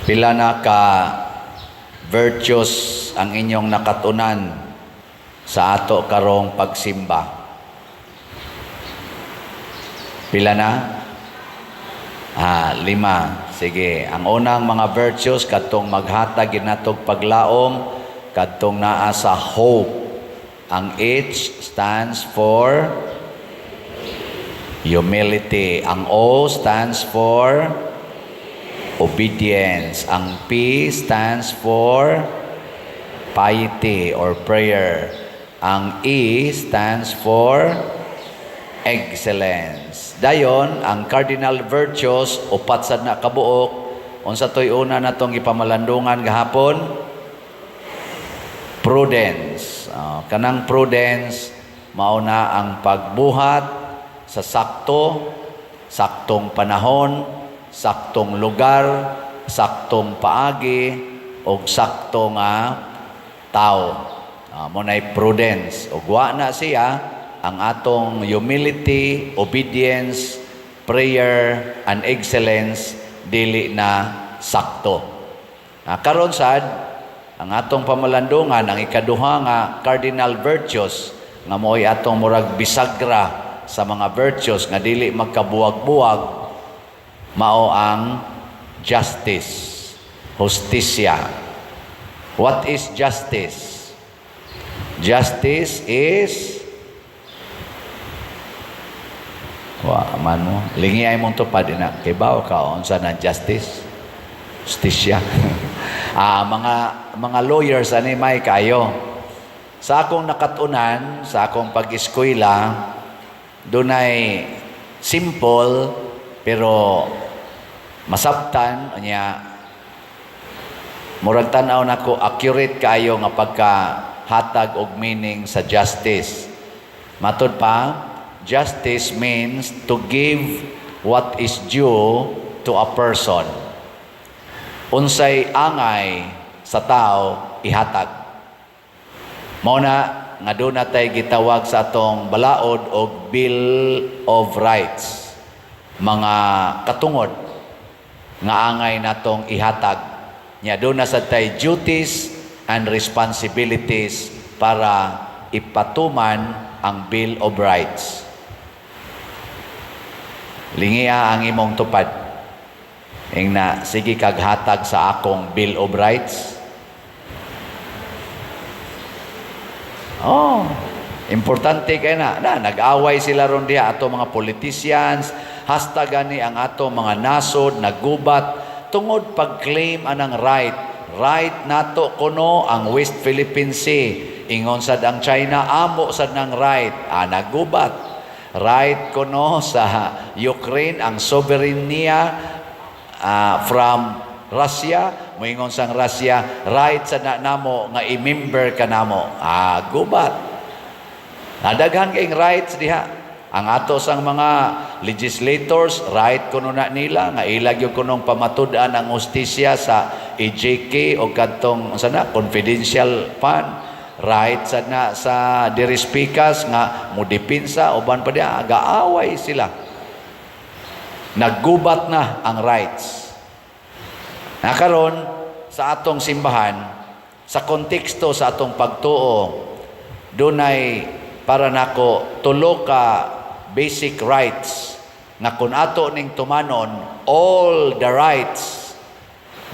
Pila na ka virtues ang inyong nakatunan sa ato karong pagsimba? Pila na? 5. Sige. Ang unang mga virtues kadtong maghatag ginatog paglaom kadtong naa sa hope. Ang H stands for humility. Ang O stands for obedience. Ang P stands for piety or prayer. Ang E stands for excellence. Dayon, ang cardinal virtues, upat sad na kabuok. Unsa toy una natong ipamalandungan gahapon? Prudence. Kanang prudence, mauna ang pagbuhat sa saktong panahon, saktong lugar, saktong paagi, o saktong tao. Muna'y prudence. O wa na siya, ang atong humility, obedience, prayer, and excellence, dili na sakto. Karon sad, ang atong pamalandungan, ang ikaduha nga cardinal virtues, nga mo'y atong murag bisagra sa mga virtues nga dili magkabuwag-buwag, mao ang justice, hustisya. What is justice? Justice is lingi ay mong tupad na kibaw ka unsa na justice, hustisya. Mga lawyers ani may kayo. Sa akong nakatunan, sa akong pag-eskwela, dunay simple pero masabtan nya murag tan-aw nako accurate kayo nga pagkahatag og meaning sa justice. Matud pa, justice means to give what is due to a person. Unsay angay sa tao ihatag. Mao na nga doon natay gitawag sa atong balaod og Bill of Rights. Mga katungod nga angay natong ihatag. Nya doon na sa tay duties and responsibilities para ipatuman ang Bill of Rights. Lingiya ang imong tupad. Ingna, sige kaghatag sa akong Bill of Rights. Importante kay na nag-away sila ron diha ato mga politicians, hashtag ani ang ato mga nasod naggubat tungod pag-claim anang right nato kuno ang West Philippine Sea. Ingon sad ang China amo sad nang right, naggubat. Right kuno sa Ukraine ang sovereign niya from Russia, moingon sang Russia, right sa namo nga i-member ka namo. Gubat. Nadaghan kayong rights diha. Ang ato sang mga legislators, right kuno na nila, nga ilag yung kunong pamatud-an ang hustisya sa EJK o kadtong confidential fund. Right sana sa diri speakers nga mudipinsa uban pa diha, gaaway sila. Naggubat na ang rights. Karon sa atong simbahan, sa konteksto sa atong pagtuo, dunay para nako tulo ka basic rights nga kun ato ning tumanon all the rights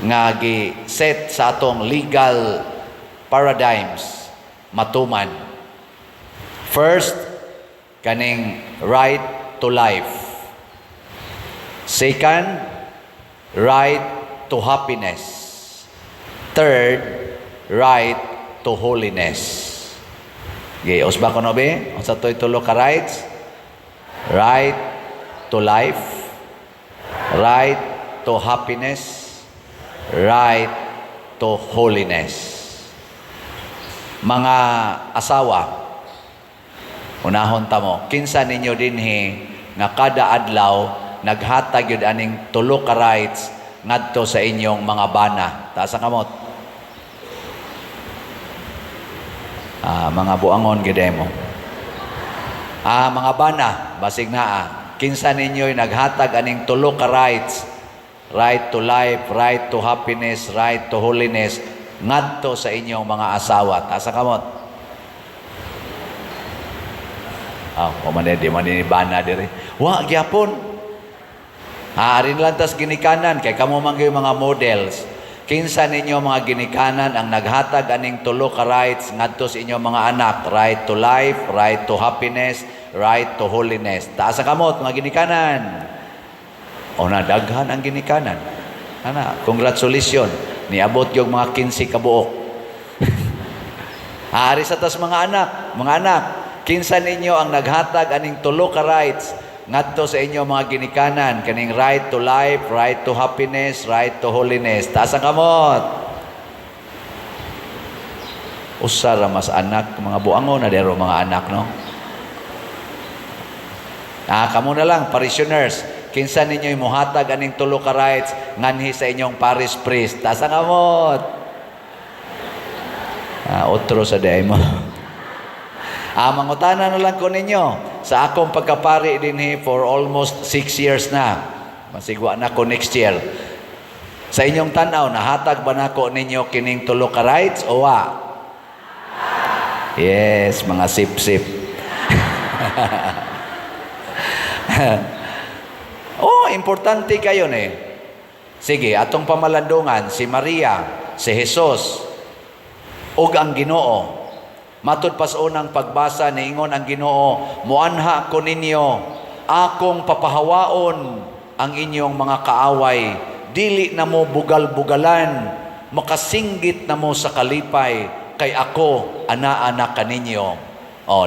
nga gi-set sa atong legal paradigms matuman. First, kaning right to life. Second, right to happiness. Third, right to holiness. Gayos ba ko no be? Unsa toy tulo ka rights? Right to life, right to happiness, right to holiness. Mga asawa, unahon ta mo, kinsa ninyo dinhi nga kada adlaw naghatag yun aning tulo ka rights ngadto sa inyong mga bana. Taas ang kamot. Mga buangon gid mo. Mga bana, basig na kinsa ninyo'y naghatag aning tulo ka rights right to life, right to happiness, right to holiness, ngadto sa inyong mga asawa. Asa kamot? Di man bana diri. Wa gyapon. Haarin lang tas ginikanan kay kamo man gyud mga models. Kinsa ninyo mga ginikanan ang naghatag aning tulo ka rights ngadto sa inyong mga anak, right to life, right to happiness, right to holiness. Taas sa kamot mga ginikanan. O na daghan ang ginikanan. Congratulations. Niabot yung mga 15 kabuok. Haari sa tas mga anak, kinsa ninyo ang naghatag aning tulo ka rights ngadto sa inyo mga ginikanan, kaning right to life, right to happiness, right to holiness. Taas ang kamot. Usara mas anak, mga buango na dero mga anak, no? Kamo na lang, parishioners. Kinsa ninyo imuhatag aning tulo ka rights nganhi sa inyong parish priest. Taas ang kamot. Otro sa day mo. Mangutana na lang ko ninyo. Sa akong pagkapari dinhi for almost 6 years na. Masigwa na ko next year. Sa inyong tanaw, nahatag ba nako ninyo kining tulo ka rights o wa? Yes, mga sip-sip. Importante kayo ni. Sige, atong pamalandungan, si Maria, si Jesus, ug ang Ginoo. Matud pas unang pagbasa niingon ang Ginoo, muanha ko ninyo, akong papahawaon ang inyong mga kaaway, dili na mo bugal-bugalan, makasinggit na mo sa kalipay, kay ako ana-anak kaninyo.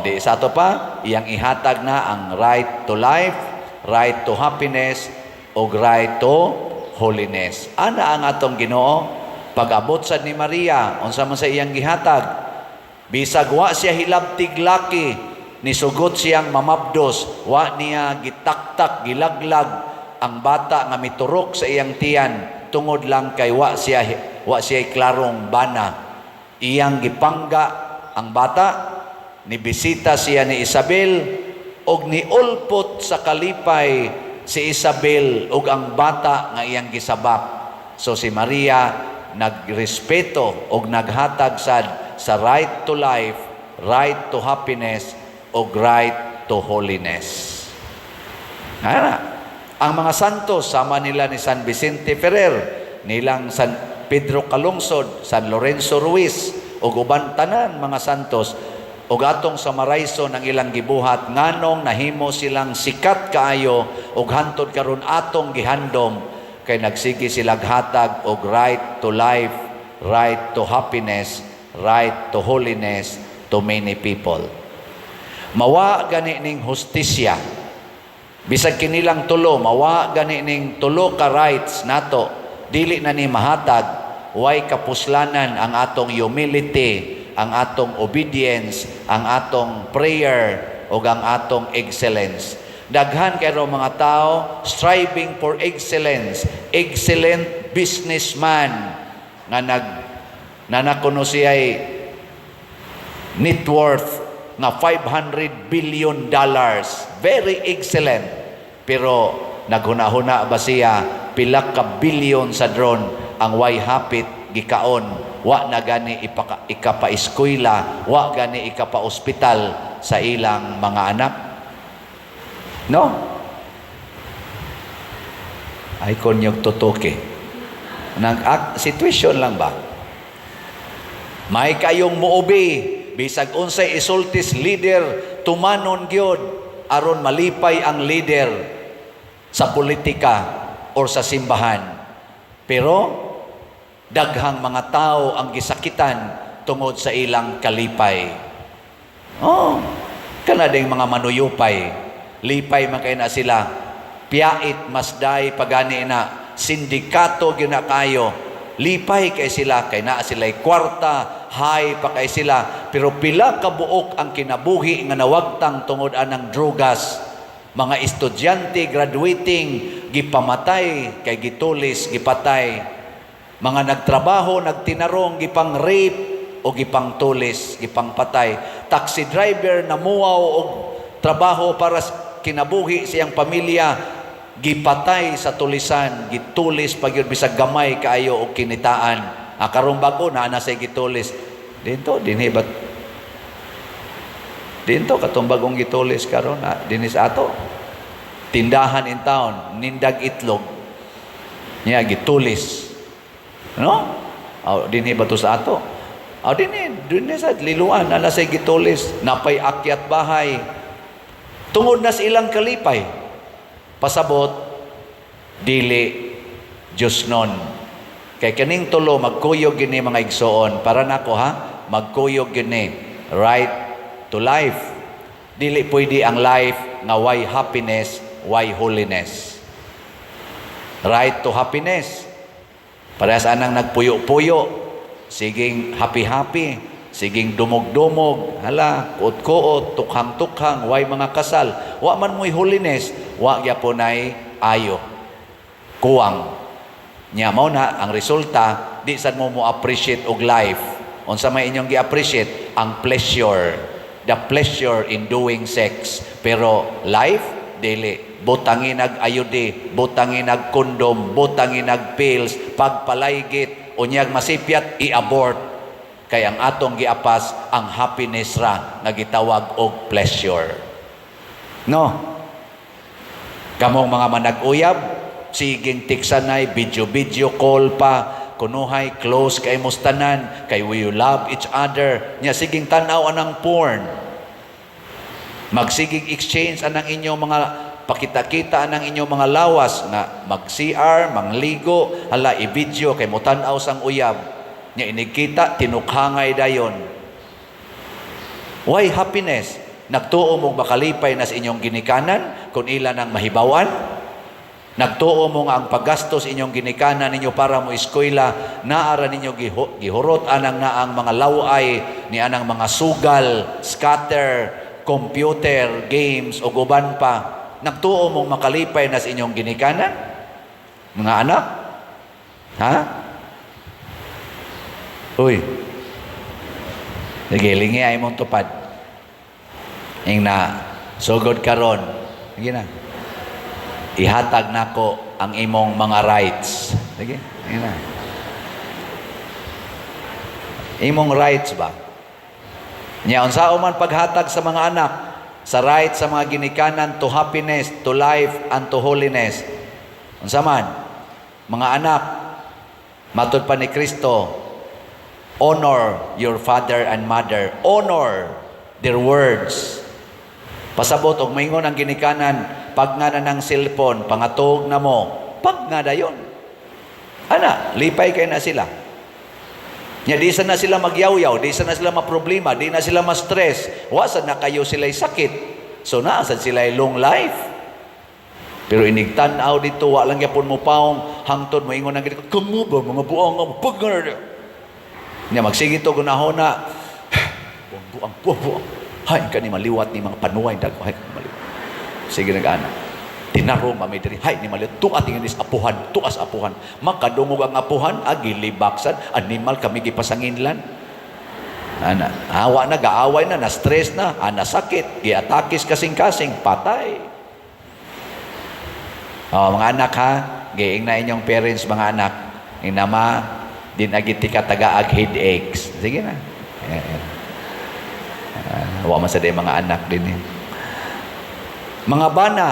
Di sa to pa, iyang ihatag na ang right to life, right to happiness, o right to holiness. Ana ang atong Ginoo, pag-abot sad ni Maria, unsa man sa iyang gihatag, bisag wa siya hilabtig laki, nisugot siyang mamabdos, wa niya gitaktak, gilaglag ang bata nga miturok sa iyang tiyan, tungod lang kay wa siya klarong bana. Iyang gipangga ang bata, nibisita siya ni Isabel, og niulpot sa kalipay si Isabel ug ang bata nga iyang gisabak. So si Maria nagrespeto og naghatag sad sa right to life, right to happiness, ug right to holiness. Ang mga santos, sama nila ni San Vicente Ferrer, nilang San Pedro Calungsod, San Lorenzo Ruiz, ug uban tanan mga santos, ug atong summarize ng ilang gibuhat nganong nahimo silang sikat kaayo ug hantod karon atong gihandom kay nagsigi sila hatag og right to life, right to happiness, right to holiness to many people. Mawa gani ning hustisya. Bisag kinilang tulo, mawa gani ning tulo ka rights nato, dili na ni mahatag, way kapuslanan ang atong humility, ang atong obedience, ang atong prayer, o ang atong excellence. Daghan kayo mga tao striving for excellence, excellent businessman nga nakuno siya'y net worth na $500 billion. Very excellent. Pero naghuna-huna ba siya pila ka billion sa drone ang way hapit gikaon, wa na gani ikapa-eskwela, wa gani ikapa-ospital sa ilang mga anak? No? Ay konyog tutuki. Situation lang ba? May kayong muubi, bisag unsay isultis leader, tumanon gyud aron malipay ang leader sa politika or sa simbahan. Pero daghang mga tao ang gisakitan tungod sa ilang kalipay. Kanading mga manuyupay, lipay man kay na sila, piyait masday pagani na, sindikato gyud na kayo, lipay kay sila, kay na sila'y kwarta, hay pa kay sila, pero pila ka buok ang kinabuhi nga nawagtang tungod anang drugas. Mga estudyante graduating gipamatay, kay gitulis gipatay. Mga nagtrabaho, nagtinarong, gipang rape o gipang tulis, gipang patay. Taxi driver na muwaw og trabaho para kinabuhi siyang pamilya, gipatay sa tulisan, gitulis pag yun bisag gamay kaayo og kinitaan. Karong bago na say gitulis. Dinto katong bagong gitulis karon dinis ato. Tindahan in town, nindag itlog. Niya gitulis. No? Dinhi ba to sa ato? Dinhi sa liluan na say gitulis, napay akyat bahay. Tungod na sa ilang kalipay, pasabot, dili, Diyos nun. Kay kaning tulo, magkuyog gini mga igsoon. Para nako magkuyog gini. Right to life. Dili pwede ang life nga why happiness, why holiness. Right to happiness. Parehas anang nagpuyo-puyo. Siging happy-happy. Siging dumog-dumog, kuot-kuot, tukhang-tukhang, way mga kasal. Wa man mo'y holiness, wa yaponay ayo. Kuwang. Nya mao na ang resulta, di sad mo appreciate og life. Unsa may inyong gi-appreciate ang pleasure. The pleasure in doing sex. Pero life dili. Butangin ag ayude, butangin ag kondom, butangin ag pills, pagpalaygit, unyag masipyat i-abort. Kaya ang atong giapas ang happiness ra nga gitawag og pleasure. No? Kamong mga manag-uyab, siging tiksanay, video call pa, kunuhay, close kay mustanan, kay we love each other. Nya siging tanaw anang porn. Magsiging exchange anang inyong mga pakita-kita anang inyong mga lawas nga mag-CR, mangligo, i-video kay mutanaw sang uyab. Nya inikita, tinukhangay dayon. Why happiness? Nagtuo mong makalipay na sa inyong ginikanan kung ilan ang mahibawan? Nagtuo mo nga ang paggastos inyong ginikanan ninyo para mo eskwela, naara ninyo gihurot anang naang mga laway, ni anang mga sugal, scatter, computer, games, o guban pa. Nagtuo mong makalipay na sa inyong ginikanan? Mga anak? Uy, nagilingi ay mong tupad. Yung na, sugod karon, sige na, ihatag nako ang imong mga rights. Sige, sige na. Imong rights ba? Nya, unsa man paghatag sa mga anak, sa rights sa mga ginikanan to happiness, to life, and to holiness. Unsa man, mga anak, matud pa ni Kristo, honor your father and mother. Honor their words. Pasabot og maingon ang ginikanan, pag nga na ng cellphone, pangatog na mo, pag nga dayon. Lipay kay na sila. Nya di na sila magyaw-yaw, di na sila maproblema, di na sila ma-stress. Wasad na kayo sila'y sakit. So naasad sila'y long life. Pero inigtanaw dito, walang yapon mo paong hangtod mo ingon ang ginikanan, kamu ba mga buang ang pag nga na. Nya magsigit og unahon na buang. Hay kani maliwat ni mga panuway dag hay maliwat. Sige nag-ana. Tinarong mami diri hay ni maliwat tuat inginis apuhan, tuas apuhan. Makadungog ang apuhan agilibaksan animal kami gipasanginlan. Awa na gaaway na stress na, sakit, giatakis kasing-kasing patay. Mga anak giing na inyong parents mga anak. Inama din agiti ka tagaag headaches. Sige na. Wa man sa mga anak din. Mga bana,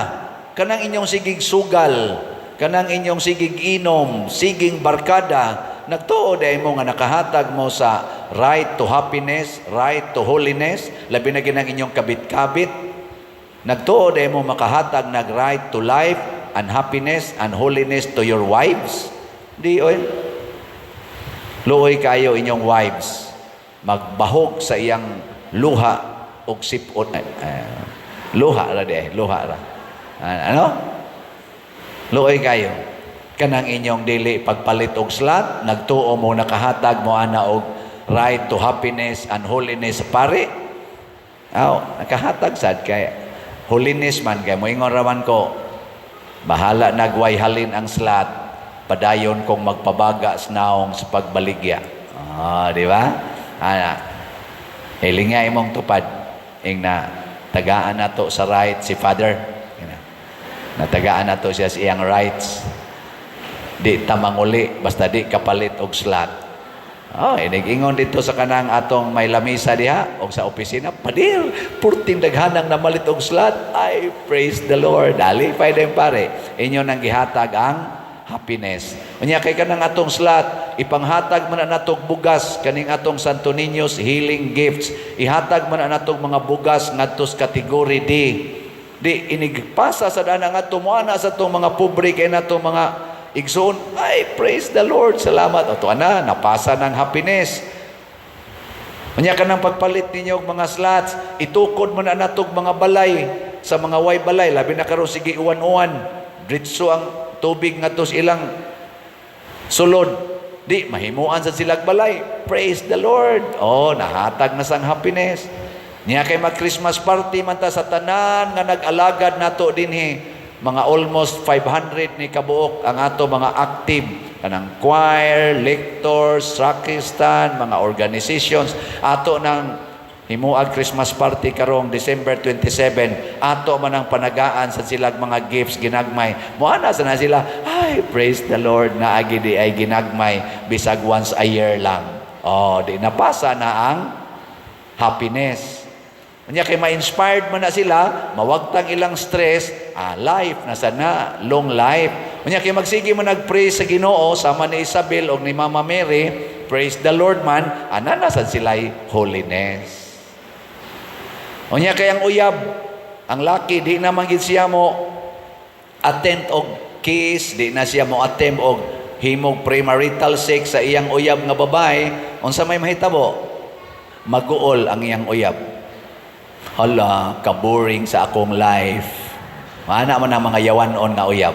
kanang inyong sigig sugal, kanang inyong sigig inom, siging barkada, nagtuo day mo nga nakahatag mo sa right to happiness, right to holiness, labi na ginang inyong kabit-kabit. Nagtuo day mo makahatag nag right to life and happiness and holiness to your wives. Di oy. Luoy kayo inyong wives, magbahog sa iyang luha o sipot. Luha ra. Luoy kayo. Kanang inyong dili pagpalit og slat, nagtuo mo nakahatag mo ana og right to happiness and holiness pare. Nakahatag sad kay holiness man kay moingon raman ko. Bahala nagway halin ang slat. Padayon kong magpabaga sa naong sa pagbaligya. Di ba? Hilingay mong tupad. Na tagaan na to sa right si Father. Natagaan na to siya sa iyang rights. Di tamanguli, basta di kapalit og slot. Oh, inig-ingon dito sa kanang atong may lamisa diha o sa opisina, padir, purting daghanang namalit og slot. Ay, praise the Lord. Dali, pwede pare. Inyo nang gihatag ang happiness. Unya kay kanang atong slot, ipanghatag man natong bugas kaning atong Santo Niño's healing gifts. Ihatag man natong mga bugas ngadto sa category D. Di inigpasa sa dana nga tumuana sa atong mga pobre kay natong mga igsoon. Ay, praise the Lord. Salamat. O to na, napasa ng happiness. Unya ka ng pagpalit ninyo og mga slots, itukod mo na natog mga balay sa mga way balay. Labi na karon sige uwan-uwan. Dritso ang tubig nga tos ilang sulod. Di, mahimuan sa silag balay. Praise the Lord. Oh, nahatag na sang happiness. Niya kay mag-Christmas party man ta sa tanan nga nag-alagad nato dinhi. Mga almost 500 ni kabuok ang ato mga active kanang choir, lectors, sacristan, mga organizations ato nang himuag Christmas party karong December 27. Ato man ang panagaan sa silag mga gifts ginagmay. Moana sa na sila, ay praise the Lord na agi di ay ginagmay bisag once a year lang. Oh, di napasa na ang happiness. Kanya kay ma-inspired man na sila, mawagtang ilang stress, life, nasa na, long life. Kanya kay magsige mo nag-pray sa Ginoo, sama ni Isabel o ni Mama Mary, praise the Lord man, ananasan sila'y holiness. Kanya kay ang uyab, ang laki, di naman gid siya mo attend og kiss, di na siya mo attend og himog premarital sex sa iyang uyab nga babae, unsa may mahitabo? Maguol ang iyang uyab. Hala, ka-boring sa akong life. Maana man ang mga yawanon nga uyab.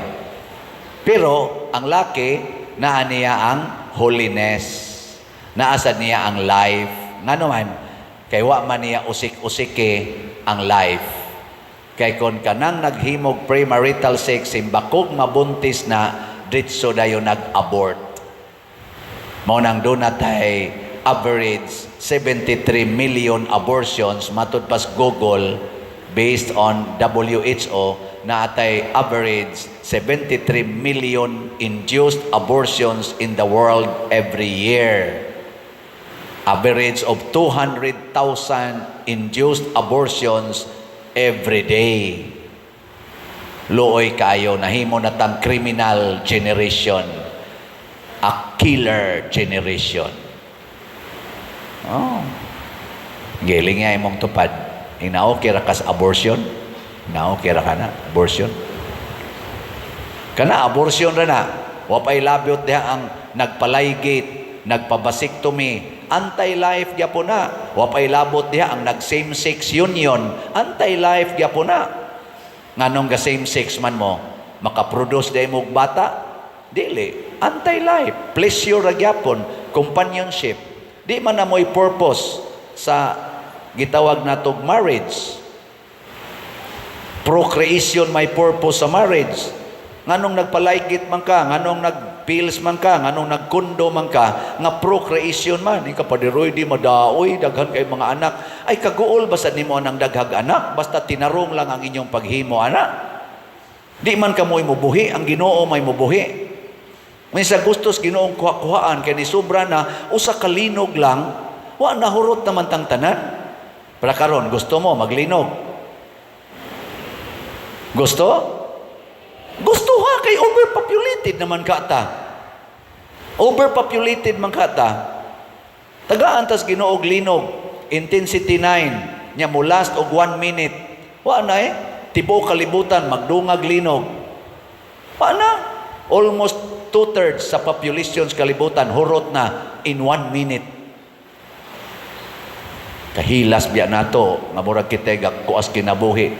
Pero, ang laki, naa niya ang holiness. Naasad niya ang life. Nga naman, kay wa man niya usik-usike ang life. Kay kon kanang naghimog premarital sex, simbakog mabuntis na, ditso dayo nag-abort. Mao nang doon natay average 73 million abortions matud pas Google based on WHO na atay average 73 million induced abortions in the world every year. Average of 200,000 induced abortions every day. Luoy kayo, nahimo na tang criminal generation, a killer generation. Oh. Giling nga imong tupad. Inaokay ra kas abortion. Inaokay ra kana abortion. Kana abortion ra na. Wa pay labyot diha ang nagpalaygate, nagpabasiktomy, anti-life gyapon na. Wa pay labot diha ang nag-same-sex union, anti-life gyapon na. Nganong ga same-sex man mo, makaproduce day mo bata? Dili, anti-life, pleasure ra gyapon, companionship. Di man na mo'y purpose sa gitawag natog marriage. Procreation may purpose sa marriage. Nganong nagpalaygit man ka, nganong nagpills man ka, nganong nagkundo man ka, nga procreation man. Ika padiroy di madaoy, daghan kay mga anak. Ay kaguol basta nimo nang daghag anak, basta tinarong lang ang inyong paghimo anak. Di man ka mo'y mubuhi, ang Ginoo may mubuhi. Minsan gustos Ginoong kuha-kuhaan kay ni sobra na usa ka linog lang, wa nahurot naman tang tanan. Para karon gusto mo maglinog. Gusto? Gusto ha kay overpopulated naman ka ta. Overpopulated man ka ta. Tagaan tas Ginoo og linog, intensity 9, nya mo last og 1 minute. Wa na tibuok kalibutan magdungag linog. Wa na almost 2/3 sa population sa kalibutan hurot na in 1 minute. Kahilas biya nato nga murag kitega kuas kinabuhi.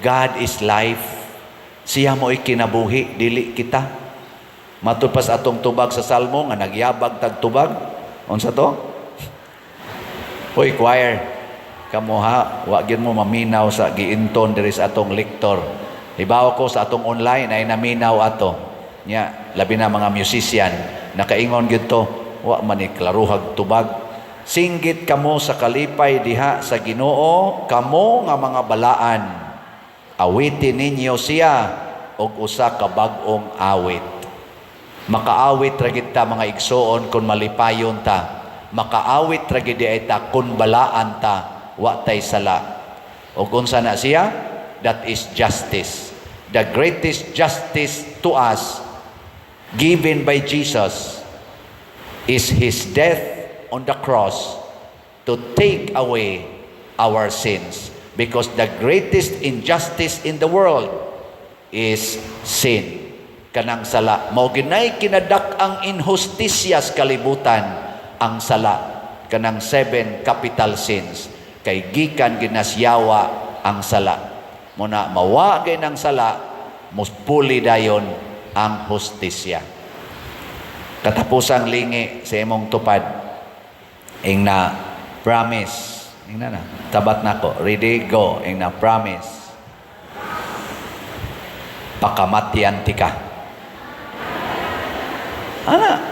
God is life. Siya mo'y kinabuhi, dili kita. Matud pas atong tubag sa Salmo nga nagyabag tag tubag. Unsa to? Hoy choir, kamo ha, wa gyud mo maminaw sa giinton diri sa atong lektor. Hibaw ko sa atong online ay naminaw ato. Nya, labi na mga musician, nakaingon gyud to, wa man ni klaruhag tubag. Singgit kamo sa kalipay diha sa Ginoo, kamo nga mga balaan. Awitin ninyo siya, og usa ka bag-ong awit. Makaawit ra gid ta mga igsoon kung malipayon ta. Makaawit ra gid ta kung balaan ta wa tay sala. Og unsa na siya? That is justice. The greatest justice to us given by Jesus is His death on the cross to take away our sins. Because the greatest injustice in the world is sin. Kanang sala. Mao ginay kinadak-ang injustisya sa kalibutan ang sala. Kanang 7 capital sins. Kay gikan ginasyawa ang sala. Muna mawagay ng sala, muspuli dayon ang hustisya. Katapusang lingi sa imong tupad. Ing na promise. Ing na na. Tabat na ko. Ready, go. Ing na promise. Pakamatian ti ka. Ana,